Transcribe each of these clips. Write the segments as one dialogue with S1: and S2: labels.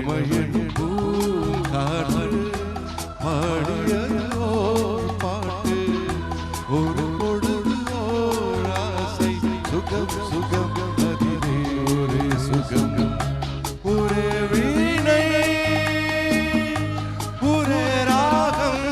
S1: இளமையின் பூங்காற்று பாடியதோ பாட்டு ஒரு பொழுது ஓர் ஆசை சுகம் சுகம் அதிலே ஒரே சுகம் ஒரே வீணை ஒரே ராகம்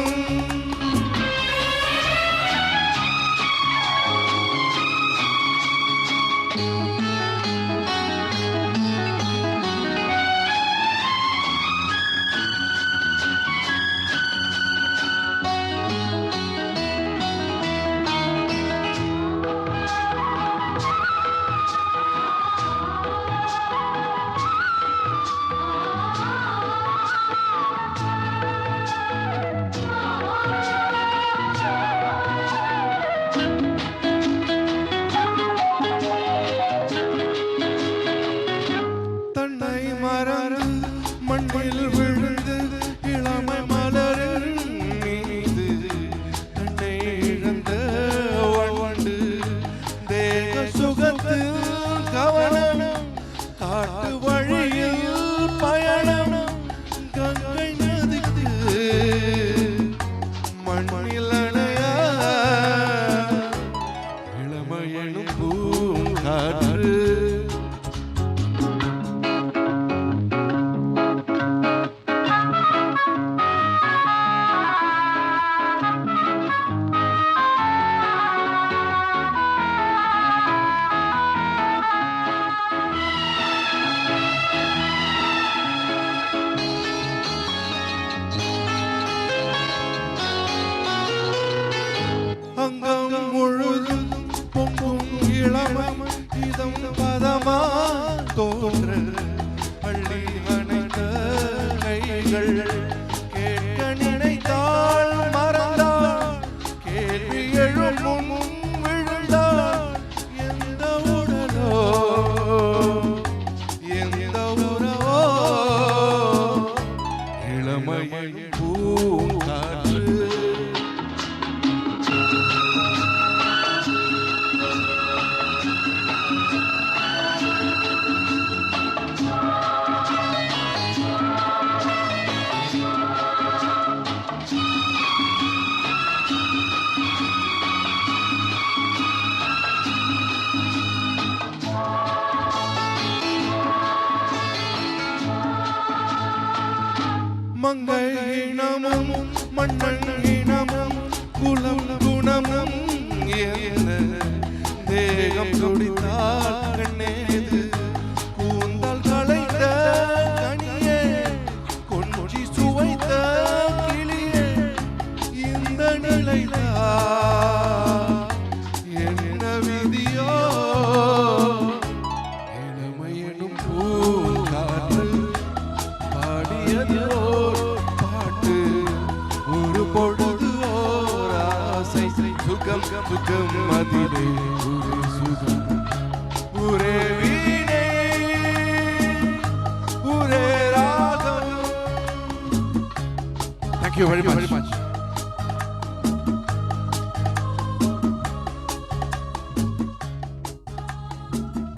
S1: மண்ணில் விழுந்து இளமை மலரின் மீது தன்னை இழந்த வண்டு தேக சுகத்தில் கவனம் காட்டு வழியில் பயணம் கங்கை நதிக்கு மண்ணில் அணைய இளமையனும் பூங்காற்று அங்கம் முழுதும் பொங்கும் இளமை இதம் பதமா தோன்ற அள்ளி அணைத்த கைகள் கேட்க நினைத்தாள் மறந்தாள் கேள்வி எழும் விழுந்தாள் எந்த உடலோ எந்த உறவோ இளமையின் பூங்காற்று மங்கை இனமும் மன்னன் இனமும் குலம் குணமும் என்ன தேகம் துடித்தால் கண்ணேது கூந்தல் களைந்த கனியே கொஞ்சி சுவைத்த கிளியே இந்த நிலைதான் என்ன விதியோ இளமையனும் பூங்காற்று பாடியதோ பொழுது ஓர் ஆசை சுகம் சுகம் அதிலே ஒரே சுகம் ஒரே வீணை ஒரே ராகம். Thank you very much.